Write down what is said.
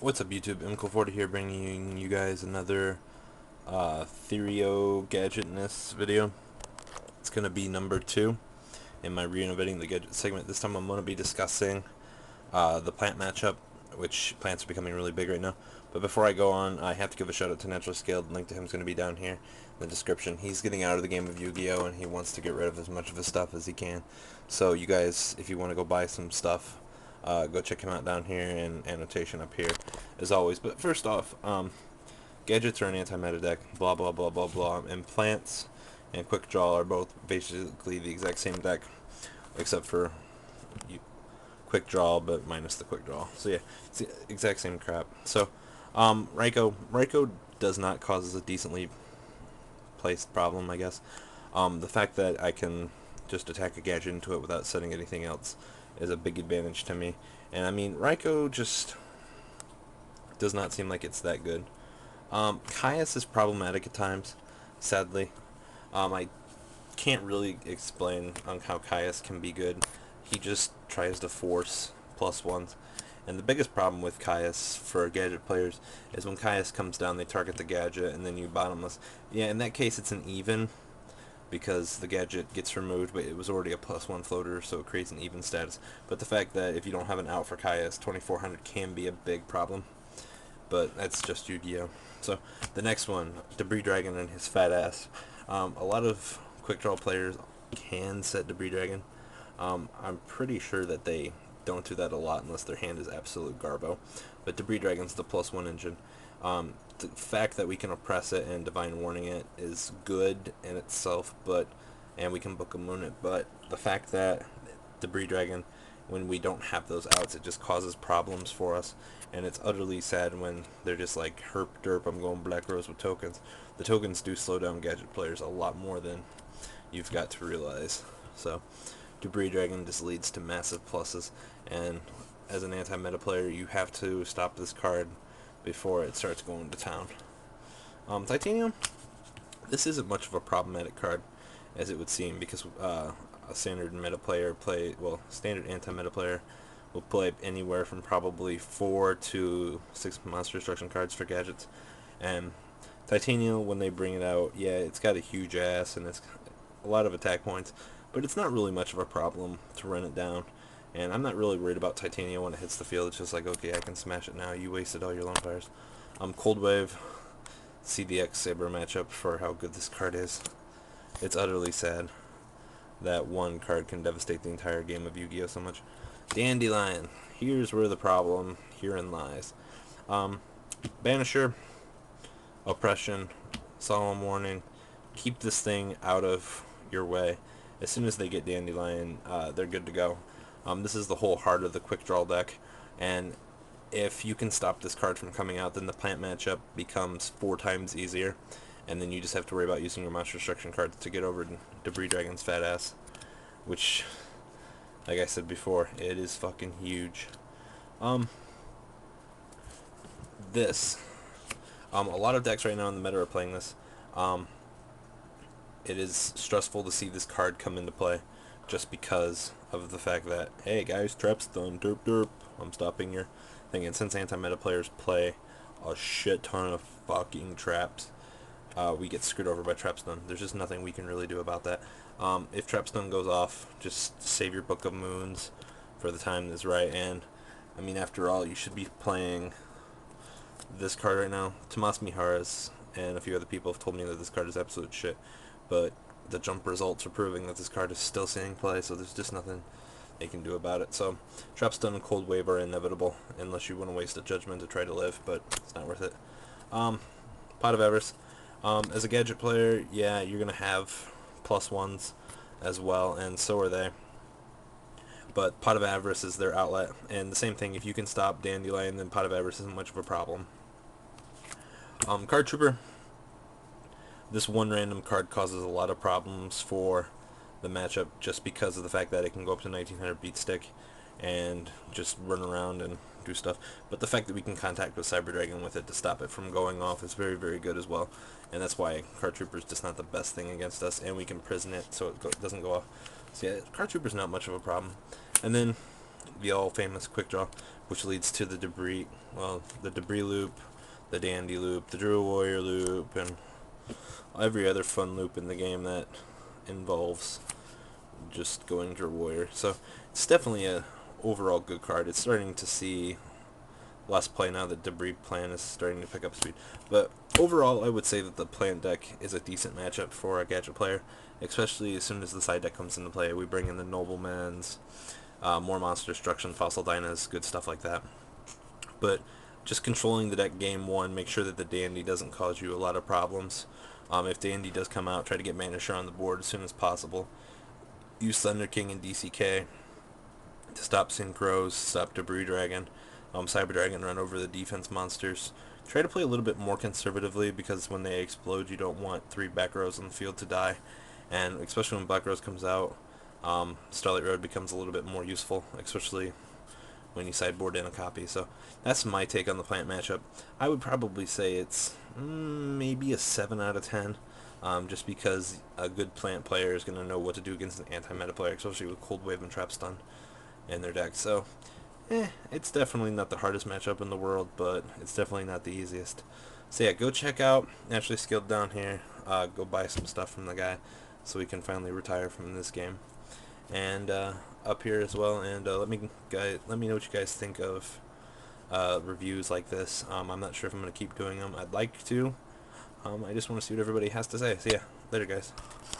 What's up, YouTube? MCool40 here, bringing you guys another Therio gadgetness video. It's going to be number 2 in my Reinnovating the Gadget segment. This time I'm going to be discussing the plant matchup, which plants are becoming really big right now. But before I go on, I have to give a shout out to Naturally Scaled. Link to him is going to be down here in the description. He's getting out of the game of Yu-Gi-Oh! And he wants to get rid of as much of his stuff as he can. So you guys, if you want to go buy some stuff, go check him out down here and annotation up here as always. But first off, gadgets are an anti-meta deck, blah blah blah blah blah, and plants and quick draw are both basically the exact same deck, except for quick draw but minus the quick draw. So yeah, it's the exact same crap. So Raikou does not cause a decently placed problem, I guess. The fact that I can just attack a gadget into it without setting anything else is a big advantage to me. And I mean, Raikou just does not seem like it's that good. Caius is problematic at times, sadly. I can't really explain on how Caius can be good. He just tries to force +1s. And the biggest problem with Caius for gadget players is when Caius comes down, they target the gadget, and then you bottomless. Yeah, in that case, it's an even, because the gadget gets removed, but it was already a +1 floater, so it creates an even status. But the fact that if you don't have an out for Caius, 2400 can be a big problem. But that's just Yu-Gi-Oh! So the next one, Debris Dragon and his fat ass. A lot of quick draw players can set Debris Dragon. I'm pretty sure that they don't do that a lot unless their hand is absolute garbo. But Debris Dragon's the +1 engine. The fact that we can oppress it and Divine Warning it is good in itself, and we can Book a Moon it, but the fact that Debris Dragon, when we don't have those outs, it just causes problems for us, and it's utterly sad when they're just like, herp derp, I'm going Black Rose with tokens. The tokens do slow down gadget players a lot more than you've got to realize. So Debris Dragon just leads to massive pluses, and as an anti-meta player, you have to stop this card before it starts going to town. Titanium, this isn't much of a problematic card as it would seem, because a standard meta player standard anti-meta player will play anywhere from probably 4 to 6 monster destruction cards for gadgets. And Titanium, when they bring it out, yeah, it's got a huge ass and it's a lot of attack points, but it's not really much of a problem to run it down. And I'm not really worried about Titania when it hits the field. It's just like, okay, I can smash it now. You wasted all your lone fires. Cold Wave, see the X-Saber matchup for how good this card is. It's utterly sad that one card can devastate the entire game of Yu-Gi-Oh! So much. Dandelion, here's where the problem herein lies. Banisher, Oppression, Solemn Warning, keep this thing out of your way. As soon as they get Dandelion, they're good to go. This is the whole heart of the quick draw deck, and if you can stop this card from coming out, then the plant matchup becomes 4 times easier, and then you just have to worry about using your monster destruction cards to get over Debris Dragon's fat ass, which, like I said before, it is fucking huge. A lot of decks right now in the meta are playing this. It is stressful to see this card come into play, just because of the fact that, hey guys, trap's done, derp derp, I'm stopping your thing. And since anti-meta players play a shit ton of fucking traps, we get screwed over by trap stun. There's just nothing we can really do about that. If trap stun goes off, just save your Book of Moons for the time that's right. And I mean, after all, you should be playing this card right now. Tomas Miharis and a few other people have told me that this card is absolute shit, but the jump results are proving that this card is still seeing play, so there's just nothing they can do about it. So Trap Stun and Cold Wave are inevitable unless you want to waste a judgment to try to live, but it's not worth it. Pot of Avarice, as a gadget player, yeah, you're gonna have +1s as well, and so are they, but Pot of Avarice is their outlet, and the same thing, if you can stop Dandelion, then Pot of Avarice isn't much of a problem. Card Trooper, this one random card causes a lot of problems for the matchup just because of the fact that it can go up to 1900 beat stick and just run around and do stuff. But the fact that we can contact with Cyber Dragon with it to stop it from going off is very, very good as well. And that's why Card Trooper is just not the best thing against us, and we can prison it so it doesn't go off. So yeah, Card Trooper's not much of a problem. And then the all famous quick draw. which leads to the debris loop, the dandy loop, the Druid Warrior loop, and every other fun loop in the game that involves just going Druid Warrior. So it's definitely a overall good card. It's starting to see less play now that Debris Plan is starting to pick up speed. But overall, I would say that the plant deck is a decent matchup for a Gadget player, especially as soon as the side deck comes into play. We bring in the Noblemans, more Monster Destruction, Fossil Dynas, good stuff like that. But just controlling the deck game one, make sure that the Dandy doesn't cause you a lot of problems. If Dandy does come out, try to get Manisher on the board as soon as possible. Use Thunder King and DCK to stop Synchros, stop Debris Dragon, Cyber Dragon, run over the defense monsters. Try to play a little bit more conservatively, because when they explode, you don't want 3 back rows on the field to die. And especially when Black Rose comes out, Starlight Road becomes a little bit more useful, especially when you sideboard in a copy. So that's my take on the plant matchup. I would probably say it's maybe a 7 out of 10. Just because a good plant player is going to know what to do against an anti-meta player, especially with Cold Wave and Trap Stun in their deck. So, it's definitely not the hardest matchup in the world, but it's definitely not the easiest. So yeah, go check out Naturally Skilled down here. Go buy some stuff from the guy so we can finally retire from this game. And up here as well. And let me know what you guys think of reviews like this. I'm not sure if I'm going to keep doing them. I'd like to. I just want to see what everybody has to say. So yeah, later guys.